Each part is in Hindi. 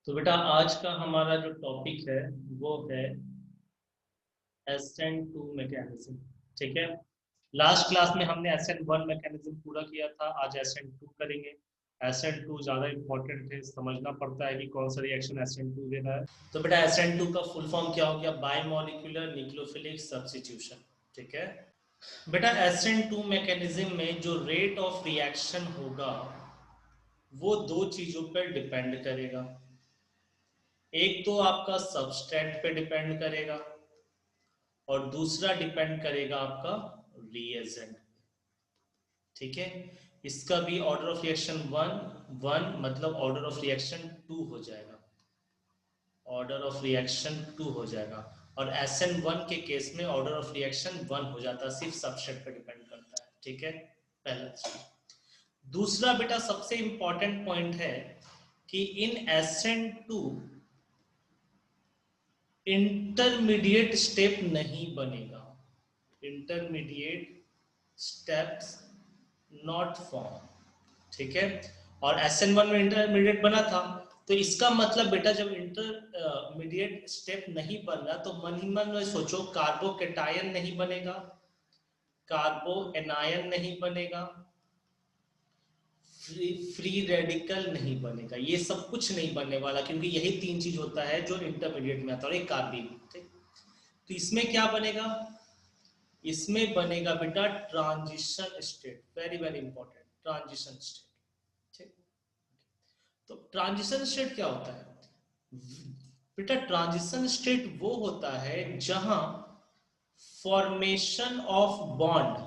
तो बेटा आज का हमारा जो टॉपिक है वो है SN2 मैकेनिज्म। ठीक है, लास्ट क्लास में हमने SN1 मैकेनिज्म पूरा किया था, आज SN2 करेंगे। SN2 ज़्यादा इंपॉर्टेंट है, समझना पड़ता है कि कौन सा रिएक्शन SN2 दे रहा है। तो बेटा SN2 का फुल फॉर्म क्या हो गया? Bimolecular nucleophilic substitution. ठीक है बेटा, SN2 मैकेनिज्म में जो रेट ऑफ रिएक्शन होगा वो दो चीज़ों पर डिपेंड करेगा। एक तो आपका सबस्ट्रेट पे डिपेंड करेगा और दूसरा डिपेंड करेगा आपका रिएजेंट। ठीक है, इसका भी ऑर्डर ऑफ रिएक्शन वन मतलब ऑर्डर ऑफ रिएक्शन 2 हो जाएगा। ऑर्डर ऑफ रिएक्शन 2 हो जाएगा और SN1 के केस में ऑर्डर ऑफ रिएक्शन 1 हो जाता है, सिर्फ सबस्ट्रेट पे डिपेंड करता है। ठीक है, पहला चीज। दूसरा बेटा सबसे इंपॉर्टेंट पॉइंट है कि इन SN2 इंटरमीडिएट स्टेप नहीं बनेगा। Intermediate steps not form. ठीक है, और SN1 में इंटरमीडिएट बना था, तो इसका मतलब बेटा जब इंटरमीडिएट स्टेप नहीं बन रहा तो मन ही मन में सोचो, कार्बोकेटायन नहीं बनेगा, कार्बो एनायन नहीं बनेगा, फ्री रेडिकल नहीं बनेगा, ये सब कुछ नहीं बनने वाला, क्योंकि यही तीन चीज होता है जो इंटरमीडिएट में आता है। एक कार्बीन। तो इसमें क्या बनेगा? इसमें बनेगा बेटा transition state. Very very important, transition state. ठीक, तो ट्रांजिशन स्टेट क्या होता है बेटा? ट्रांजिशन स्टेट वो होता है जहां formation of bond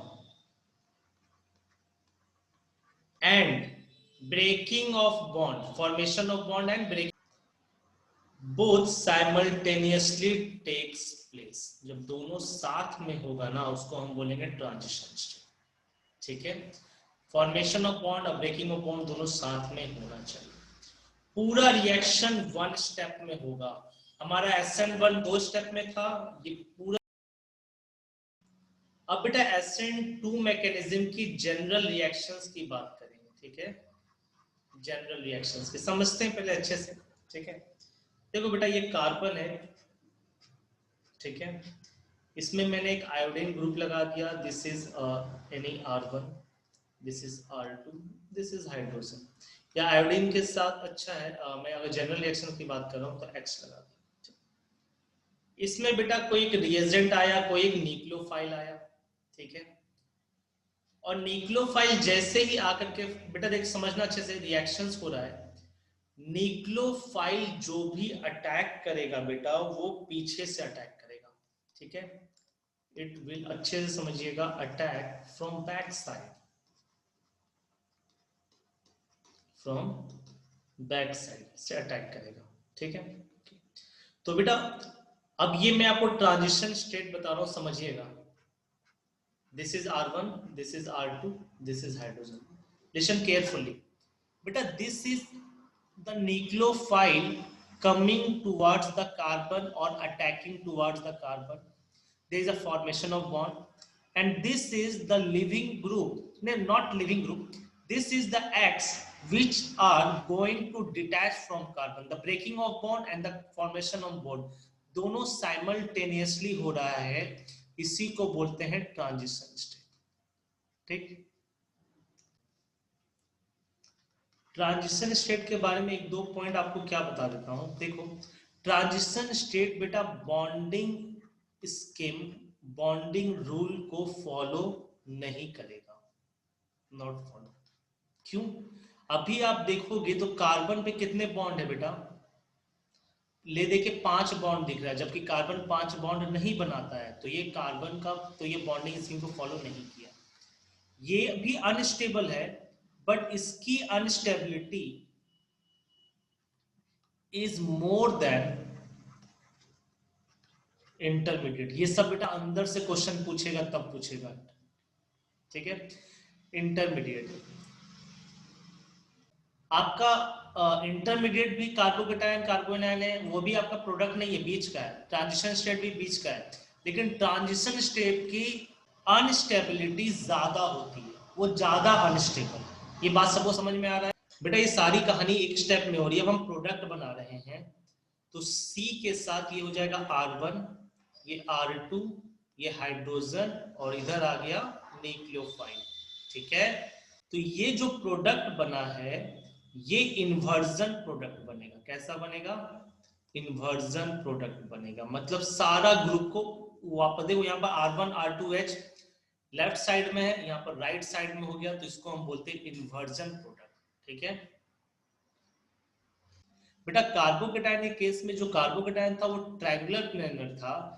and breaking of bond, formation of bond and breaking both simultaneously takes place. जब दोनों साथ में होगा ना, उसको हम बोलेंगे ट्रांजिशन स्टेट। ठीक है, फॉर्मेशन ऑफ बॉन्ड और ब्रेकिंग ऑफ बॉन्ड दोनों साथ में होना चाहिए। पूरा रिएक्शन वन स्टेप में होगा। हमारा SN1 दो स्टेप में था, ये पूरा। अब बेटा SN2 मैकेनिज्म की जनरल रिएक्शंस की बात करेंगे। ठीक है, जनरल रिएक्शंस के समझते हैं पहले अच्छे से। ठीक है, देखो बेटा ये कार्बन है। ठीक है, इसमें मैंने एक आयोडीन ग्रुप लगा दिया। This is any R1, this is R2, this is hydrogen. या आयोडीन के साथ अच्छा है, मैं अगर जनरल रिएक्शन की बात कर रहा हूँ तो X लगा दिया। इसमें बेटा कोई एक रिएजेंट आया, कोई एक न्यूक्लियोफाइल आया। ठीक है, और न्यूक्लियोफाइल जैसे ही आकर के बेटा देख, समझना अच्छे से, रिएक्शंस हो रहा है। न्यूक्लियोफाइल जो भी अटैक करेगा बेटा, वो पीछे से अटैक करेगा। ठीक है, इट विल, अच्छे से समझिएगा, attack from back side, from back side से अटैक करेगा। ठीक है, तो बेटा अब ये मैं आपको ट्रांजिशन स्टेट बता रहा हूं, समझिएगा। This is R1, this is R2, this is hydrogen. Listen carefully बेटा, this is the nucleophile coming towards the carbon or attacking towards the carbon. There is a formation of bond, and this is the living group. No, not living group, this is the X which are going to detach from carbon. The breaking of bond and the formation of bond दोनों साइमल्टेनियसली हो रहा है, इसी को बोलते हैं ट्रांजिशन स्टेट। ठीक, ट्रांजिशन स्टेट के बारे में एक दो पॉइंट आपको क्या बता देता हूं। देखो, ट्रांजिशन स्टेट बेटा बॉन्डिंग स्कीम, बॉन्डिंग रूल को फॉलो नहीं करेगा, नॉट फॉलो। क्यों? अभी आप देखोगे तो कार्बन पे कितने बॉन्ड है बेटा? ले देके 5 बॉन्ड दिख रहा है, जबकि कार्बन 5 बॉन्ड नहीं बनाता है। तो ये कार्बन का, तो ये बॉन्डिंग स्कीम को फॉलो नहीं किया। ये भी अनस्टेबल है, बट इसकी unstability is more than intermediate. ये सब बेटा अंदर से क्वेश्चन पूछेगा तब पूछेगा। ठीक है, इंटरमीडिएट आपका इंटरमीडिएट भी कार्बोकेटायन कार्बोनाइन है, वो भी आपका प्रोडक्ट नहीं है, बीच का है। ट्रांजिशन स्टेट भी बीच का है, लेकिन ट्रांजिशन स्टेट की अनस्टेबिलिटी ज्यादा होती है, वो ज्यादा अनस्टेबल। ये बात सबको समझ में आ रहा है? बेटा ये सारी कहानी एक स्टेप में हो रही है। अब हम प्रोडक्ट बना रहे हैं, तो C के साथ ये हो जाएगा R1, ये R2, ये हाइड्रोजन, और इधर आ गया न्यूक्लियोफाइल। ठीक है, तो ये जो प्रोडक्ट बना है ये इन्वर्जन प्रोडक्ट बनेगा। कैसा बनेगा? इन्वर्जन प्रोडक्ट बनेगा। मतलब सारा ग्रुप को वापस देखो, यहाँ पर R1 R2H लेफ्ट साइड में है, यहाँ पर राइट साइड में हो गया, तो इसको हम बोलते हैं इन्वर्जन प्रोडक्ट। ठीक है बेटा, कार्बोकेटायन के केस में जो कार्बोकेटायन था वो ट्रायंगुलर प्लेनर था।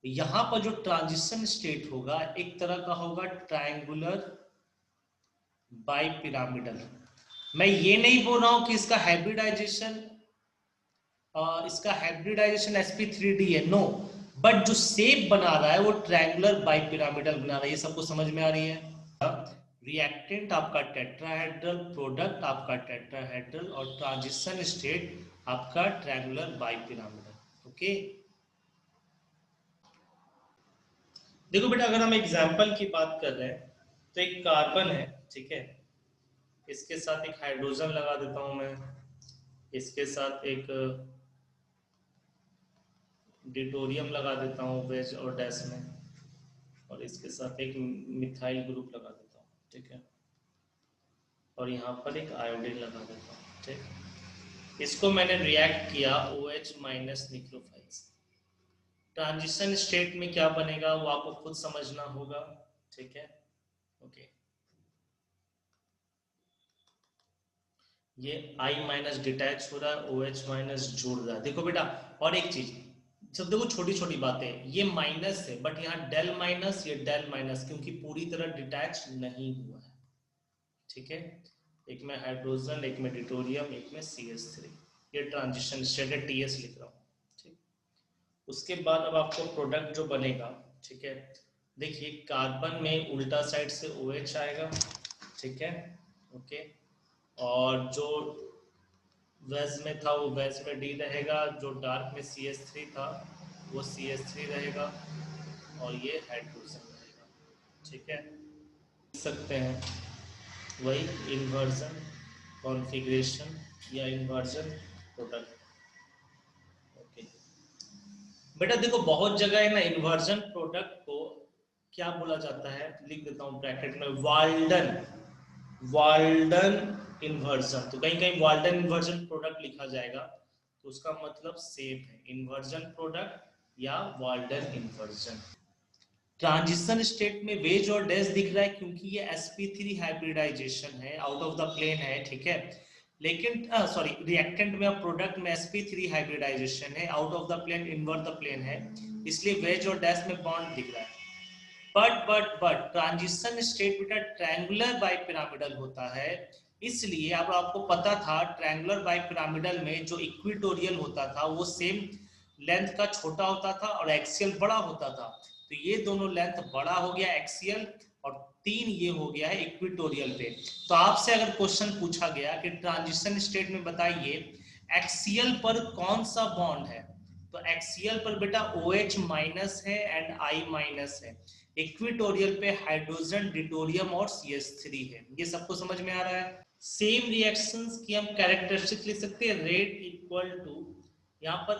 यहां पर जो ट्रांजिशन स्टेट होगा एक तरह का होगा ट्रायंगुलर बाई पिरामिडल। मैं ये नहीं बोल रहा हूं कि इसका हाइब्रिडाइजेशन sp3d है, नो, बट जो शेप बना रहा है वो ट्रायंगुलर बाई पिरामिडल बना रहा है। ये सबको समझ में आ रही है? रिएक्टेंट आपका टेट्राहेड्रल, प्रोडक्ट आपका टेट्राहेड्रल, और ट्रांजिशन स्टेट आपका ट्रायंगुलर बाई पिरामिडल। ओके, देखो बेटा, अगर हम एग्जाम्पल की बात कर रहे हैं तो एक कार्बन है, ठीक है, इसके साथ एक हाइड्रोजन लगा देता हूं मैं, इसके साथ एक डिटोरियम लगा देता हूं वेज और डैश में, और इसके साथ एक मिथाइल ग्रुप लगा देता हूं। ठीक है, और यहाँ पर एक आयोडीन लगा देता हूँ। ठीक, इसको मैंने रिएक्ट किया OH minus nucleophile. Transition state में क्या बनेगा वो आपको खुद समझना होगा। ठीक है, ओके, ये I माइनस डिटैच हो रहा है, OH माइनस जोड़ रहा है। देखो बेटा, और एक चीज, सब देखो छोटी छोटी बातें, ये माइनस है बट यहाँ डेल माइनस, ये डेल माइनस, क्योंकि पूरी तरह डिटैच नहीं हुआ है। ठीक है, एक में हाइड्रोजन, एक में डिटोरियम, एक में CH3, ये ट्रांजिशन स्टेट है, TS लिख रहा हूँ। ठीक, उसके बाद अब आपको प्रोडक्ट जो बनेगा, ठीक है, देखिए कार्बन में उल्टा साइड से OH आएगा। ठीक है, ओके, और जो वेज में था वो वेज में D रहेगा, जो डार्क में CH3 था वो CH3 रहेगा, और ये हाइड्रोजन रहेगा। ठीक है, लिख सकते हैं वही इन्वर्जन कॉन्फ़िगरेशन या इन्वर्जन प्रोडक्ट। ओके बेटा, देखो बहुत जगह है ना इन्वर्जन प्रोडक्ट को क्या बोला जाता है, लिख देता हूँ ब्रैकेट में, वाल्डन, वाल्डन इन्वर्जन। तो कहीं कहीं वाल्डन इन्वर्जन प्रोडक्ट लिखा जाएगा, तो उसका मतलब सेम है, इन्वर्जन प्रोडक्ट या वाल्डन इन्वर्जन। ट्रांजिशन स्टेट में वेज और डैश दिख रहा है क्योंकि ये sp3 हाइब्रिडाइजेशन है, आउट ऑफ द प्लेन है। ठीक है, लेकिन सॉरी, रिएक्टेंट में और प्रोडक्ट में sp3 हाइब्रिडाइजेशन है, out of the plane, invert the plane है, इसलिए वेज और डैश में बॉन्ड दिख रहा है। बट ट्रांजिशन स्टेट बेटा ट्रायंगुलर बाई पिरामिडल होता है, इसलिए अब आपको पता था ट्रायंगुलर बाई पिरामिडल में जो इक्विटोरियल होता था वो सेम लेंथ का छोटा होता था और एक्सियल बड़ा होता था। तो ये दोनों लेंथ बड़ा हो गया एक्सियल, और 3 ये हो गया है इक्विटोरियल पे। तो आपसे अगर क्वेश्चन पूछा गया कि ट्रांजिशन स्टेट में बताइए एक्सियल पर कौन सा बॉन्ड है, तो एक्सियल पर बेटा OH माइनस है एंड I माइनस है, इक्विटोरियल पे हाइड्रोजन, डिटोरियम और CH3 है। ये सबको समझ में आ रहा है? सेम रिएक्शंस की हम कैरेक्टरिस्टिक लिख सकते हैं, रेट इक्वल टू, यहाँ पर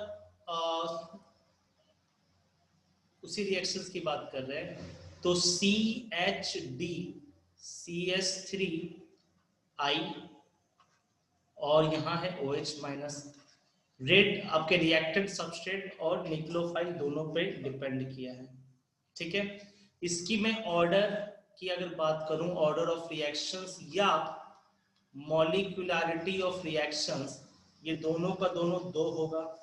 उसी रिएक्शंस की बात कर रहे हैं, तो CHD CH3I, और यहाँ है OH माइनस। रेट आपके रिएक्टेंट सबस्ट्रेट और न्यूक्लियोफाइल दोनों पे डिपेंड किया है। ठीक है, इसकी मैं ऑर्डर की अगर बात करूं, ऑर्डर ऑफ रिएक्शंस या मॉलिक्यूलरिटी ऑफ रिएक्शंस, ये दोनों का दोनों 2 होगा।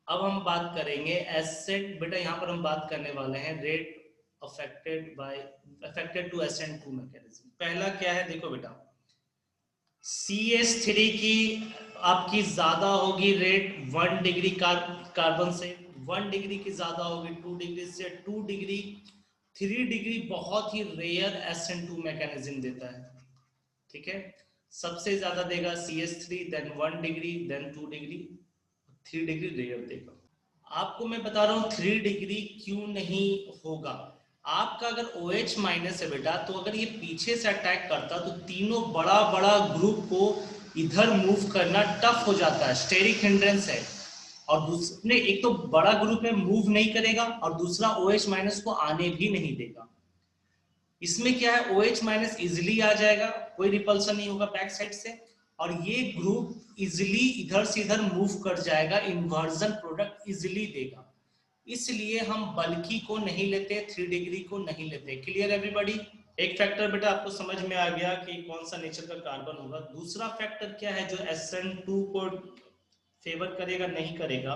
अब हम बात करेंगे एसिड, बेटा यहाँ पर हम बात करने वाले हैं rate affected to SN2 mechanism. पहला क्या है, देखो बेटा, CH3 की आपकी ज्यादा होगी रेट 1 डिग्री कार्बन से, 1 डिग्री की ज्यादा होगी 2 डिग्री से, 2 डिग्री, 3 डिग्री बहुत ही रेयर SN2 मैकेनिज्म देता है। ठीक है, सबसे ज्यादा देगा CH3, then 1 degree, then 2 degree, 3 degree rare देगा। आपको मैं बता रहा हूं 3 डिग्री क्यों नहीं होगा, आपका अगर OH माइनस है बेटा, तो अगर ये पीछे से अटैक करता तो तीनों बड़ा बड़ा ग्रुप को इधर मूव करना टफ हो जाता है, स्टेरिक हिंड्रेंस है। और दूसरे एक तो बड़ा ग्रुप है, मूव नहीं करेगा, और दूसरा OH माइनस को आने भी नहीं देगा। इसमें क्या है, OH माइनस इजिली आ जाएगा, कोई रिपल्सन नहीं होगा बैक साइड से, और ये ग्रुप इजिली इधर से इधर मूव कर जाएगा, इन्वर्जन प्रोडक्ट इजिली देगा। इसलिए हम बल्कि को नहीं लेते, 3 डिग्री को नहीं लेते। Clear everybody? एक फैक्टर बेटा आपको समझ में आ गया कि कौन सा नेचर का कार्बन होगा। दूसरा फैक्टर क्या है जो SN2 को फेवर करेगा नहीं करेगा?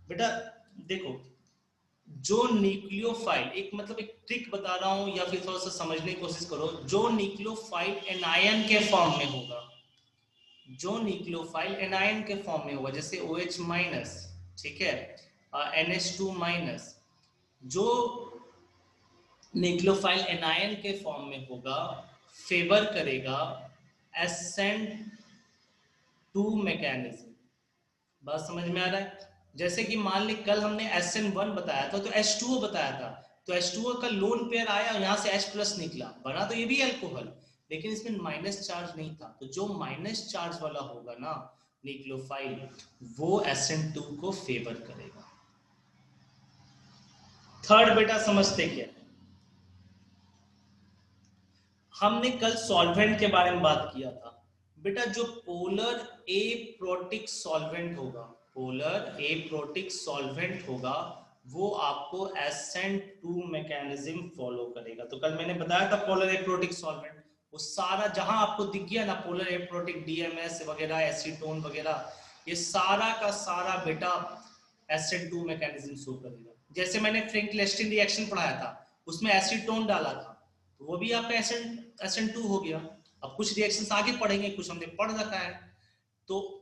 बेटा देखो, जो न्यूक्लियोफाइल, एक मतलब एक ट्रिक बता रहा हूं या फिर थोड़ा सा समझने की कोशिश करो, जो न्यूक्लियोफाइल एनायन के फॉर्म में होगा, जो न्यूक्लियोफाइल एनायन के फॉर्म में होगा, जैसे OH माइनस, ठीक है, NH2 माइनस, जो न्यूक्लियोफाइल एनायन के फॉर्म में होगा, फेवर करेगा SN2 मैकेनिज्म। बात समझ में आ रहा है? जैसे कि मान ली कल हमने SN1 बताया था, तो H2O बताया था, तो H2O का लोन पेयर आया, यहाँ से H प्लस निकला, बना तो ये भी अल्कोहल, लेकिन इसमें माइनस चार्ज नहीं था। तो जो माइनस चार्ज वाला होगा ना न्यूक्लियोफाइल, वो SN2 को फेवर करेगा। थर्ड बेटा समझते क्या, हमने कल सॉल्वेंट के बारे में बात किया था बेटा, जो पोलर एप्रोटिक सॉल्वेंट होगा, पोलर एप्रोटिक सॉल्वेंट होगा, वो आपको SN2 मैकेनिज्म फॉलो करेगा। तो कल मैंने बताया था पोलर एप्रोटिक सॉल्वेंट, वो सारा जहां आपको दिख गया ना, पोलर एप्रोटिक DMS वगैरह, एसीटोन वगैरह, ये सारा का सारा बेटा SN2 मैकेनिज्म शो करेगा। जैसे मैंने फ्रैंक लेस्टिन रिएक्शन पढ़ाया था, उसमें एसीटोन डाला था, तो वो भी आपका SN2 हो गया। अब कुछ रिएक्शंस आगे पढ़ेंगे, कुछ हमने पढ़ रखा है। तो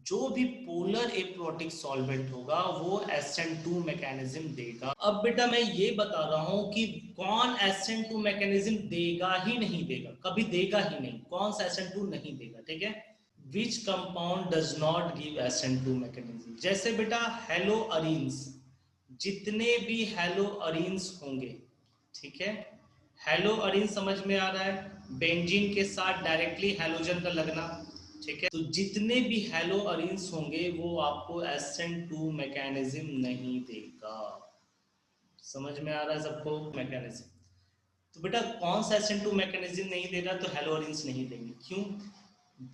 जो भी पोलर एप्रोटिक सॉल्वेंट होगा वो SN2 मैकेनिज्म देगा। अब बेटा मैं ये बता रहा हूं कि कौन SN2 मैकेनिज्म देगा ही नहीं देगा, कभी देगा ही नहीं, कौन सा SN2 नहीं देगा, ठीक है? Which compound does not give SN2 mechanism? जैसे बेटा हेलो अरीन्स, जितने भी हेलो अरीन्स होंगे, ठीक है, हेलो अरीन समझ में आ रहा है, बेंजीन के साथ डायरेक्टली हैलोजन का लगना, ठीक है, तो जितने भी हेलो अरीन्स होंगे वो आपको SN2 मैकेनिज्म नहीं देगा। समझ में आ रहा है सबको मैकेनिज्म? तो बेटा कौन सा SN2 मैकेनिज्म नहीं दे रहा? तो हेलो अरीन्स नहीं देंगे। क्यों?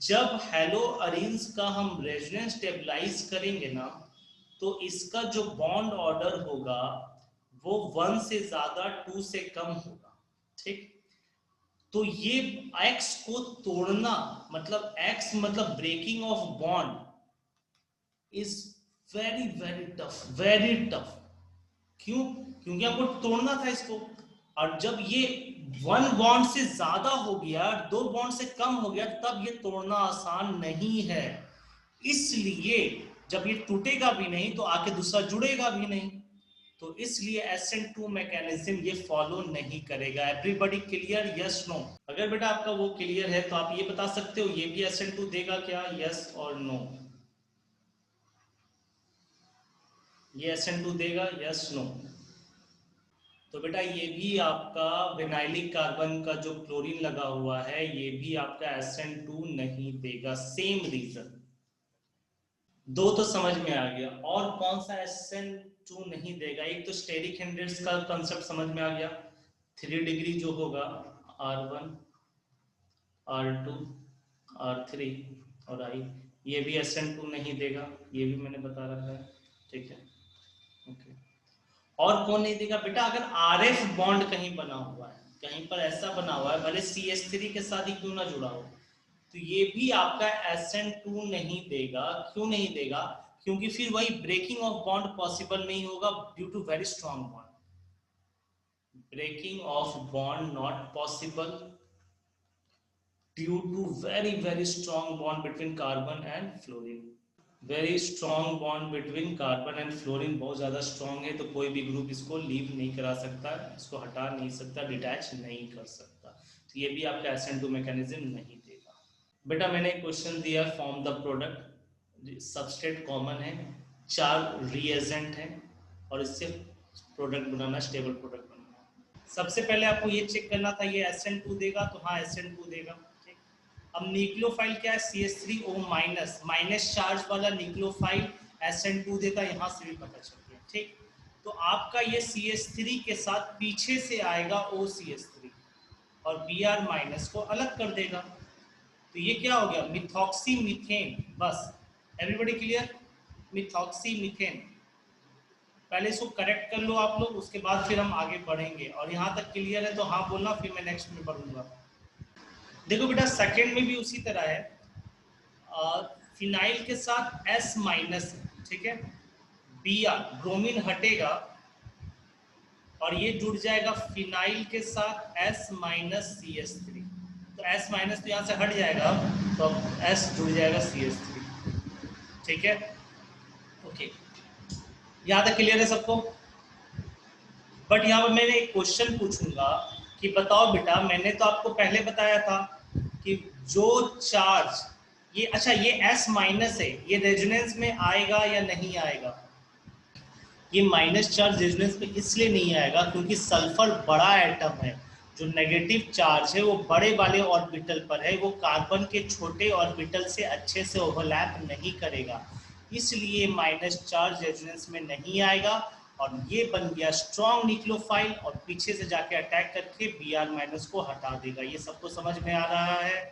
जब हेलो अरीन्स का हम रेजोनेंस स्टेबलाइज करेंगे ना, तो इसका जो बॉन्ड ऑर्डर होगा वो 1 से ज्यादा 2 से कम होगा, ठीक? तो ये X को तोड़ना, मतलब X मतलब breaking of bond is very very tough, very tough. क्यों? क्योंकि आपको तोड़ना था इसको, और जब ये 1 बॉन्ड से ज्यादा हो गया, 2 बॉन्ड से कम हो गया, तब ये तोड़ना आसान नहीं है। इसलिए जब ये टूटेगा भी नहीं तो आके दूसरा जुड़ेगा भी नहीं, तो इसलिए SN2 मैकेनिज्म ये फॉलो नहीं करेगा। Everybody clear? Yes no? अगर बेटा आपका वो क्लियर है तो आप ये बता सकते हो ये भी SN2 देगा क्या? यस और नो? ये SN2 देगा? Yes no? तो बेटा ये भी आपका विनाइलिक कार्बन का जो क्लोरीन लगा हुआ है, ये भी आपका SN2 नहीं देगा। Same reason. दो तो समझ में आ गया, और कौन सा SN2 नहीं देगा? एक तो स्टेरिक हिंड्रेंस का कंसेप्ट समझ में आ गया, 3 डिग्री जो होगा, R1 R2 R3 और I, ये भी SN2 नहीं देगा, ये भी मैंने बता रखा है, ठीक है, ओके। और कौन नहीं देगा बेटा? अगर RF बॉन्ड कहीं बना हुआ है, कहीं पर ऐसा बना हुआ है, भले CH3 के साथ ही क्यों ना जुड़ा हो, तो ये भी आपका SN2 नहीं देगा। क्यों नहीं देगा? क्योंकि फिर वही ब्रेकिंग ऑफ बॉन्ड पॉसिबल नहीं होगा due to very strong bond, breaking of bond not possible due to very strong bond between carbon and fluorine। Very strong bond between carbon and fluorine, बहुत ज़्यादा स्ट्रॉन्ग है, तो कोई भी ग्रुप इसको लीव नहीं करा सकता, इसको हटा नहीं सकता, डिटैच नहीं कर सकता। तो ये भी आपका SN2 मैकेनिज्म नहीं देगा। बेटा मैंने एक क्वेश्चन दिया, form the product, substrate common है, 4 रिएजेंट हैं, और इससे प्रोडक्ट बनाना, स्टेबल प्रोडक्ट बनाना। सबसे पहले आपको ये चेक करना था ये SN2 देगा, तो हाँ SN2 देगा। ठीक, अब न्यूक्लियोफाइल क्या है, CH3O माइनस, माइनस चार्ज वाला न्यूक्लियोफाइल SN2 देगा, यहाँ से भी पता चल गया। ठीक, तो आपका ये CH3 के साथ पीछे से आएगा OCH3 और Br माइनस को अलग कर देगा, तो ये क्या हो गया, मिथॉक्सी मीथेन। बस, एवरीबॉडी क्लियर, मिथॉक्सी मीथेन। पहले इसको करेक्ट कर लो आप लोग, उसके बाद फिर हम आगे बढ़ेंगे। और यहाँ तक क्लियर है तो हाँ बोलना, फिर मैं नेक्स्ट में बढ़ूंगा। देखो बेटा सेकंड में भी उसी तरह है, फिनाइल के साथ S माइनस, ठीक है, Br ब्रोमीन हटेगा और ये जुड़ जाएगा फिनाइल के साथ S माइनस CH3, तो S माइनस तो यहाँ से हट जाएगा, तो अब S जुड़ जाएगा CH3। ठीक है, ओके, यहाँ तक क्लियर है सबको। बट यहाँ पर मैंने एक क्वेश्चन पूछूंगा कि बताओ बेटा, मैंने तो आपको पहले बताया था कि जो चार्ज ये, अच्छा ये S माइनस है, ये रेजोनेंस में आएगा या नहीं आएगा? ये माइनस चार्ज रेजोनेंस में इसलिए नहीं आएगा क्योंकि सल्फर बड़ा एटम है, जो नेगेटिव चार्ज है वो बड़े वाले ऑर्बिटल पर है, वो कार्बन के छोटे ऑर्बिटल से अच्छे से ओवरलैप नहीं करेगा, इसलिए माइनस चार्ज रेजोनेंस में नहीं आएगा। और ये बन गया स्ट्रॉन्ग न्यूक्लियोफाइल और पीछे से जाके अटैक करके Br माइनस को हटा देगा। ये सबको समझ में आ रहा है?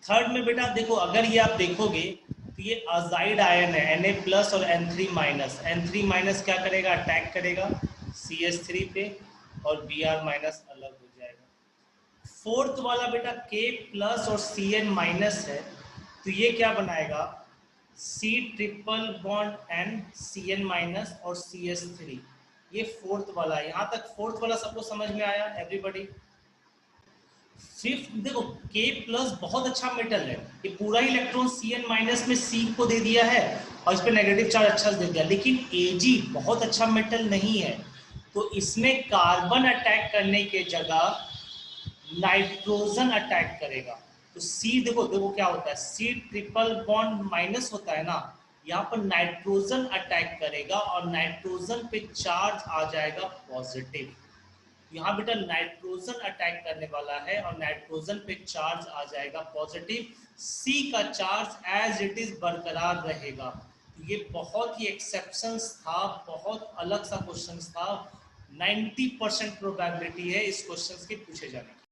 थर्ड में बेटा देखो, अगर ये आप देखोगे तो ये अजाइड आयन है Na प्लस और N3 माइनस, N3 माइनस क्या करेगा, अटैक करेगा CH3 पे और Br माइनस अलग हो जाएगा। फोर्थ वाला बेटा K प्लस और Cn माइनस है, तो ये क्या बनाएगा, C triple bond N Cn minus और CH3, ये फोर्थ वाला है। यहाँ तक फोर्थ वाला सबको समझ में आया एवरीबॉडी? फिफ्थ देखो, K प्लस बहुत अच्छा मेटल है, ये पूरा इलेक्ट्रॉन Cn माइनस में C को दे दिया है और इस पे नेगेटिव चार्ज अच्छा से दे दिया, लेकिन Ag बहुत अच्छा मेटल नहीं है, तो इसमें कार्बन अटैक करने के जगह नाइट्रोजन अटैक करेगा। तो C देखो देखो क्या होता है, C ट्रिपल बॉन्ड माइनस होता है ना, यहाँ पर नाइट्रोजन अटैक करेगा और नाइट्रोजन पे चार्ज आ जाएगा पॉजिटिव। यहाँ बेटा नाइट्रोजन अटैक करने वाला है और नाइट्रोजन पे चार्ज आ जाएगा पॉजिटिव, सी का चार्ज एज इट इज बरकरार रहेगा। तो ये बहुत ही एक्सेप्शंस था, बहुत अलग सा क्वेश्चन था, 90% प्रोबेबिलिटी है इस क्वेश्चन के पूछे जाने की।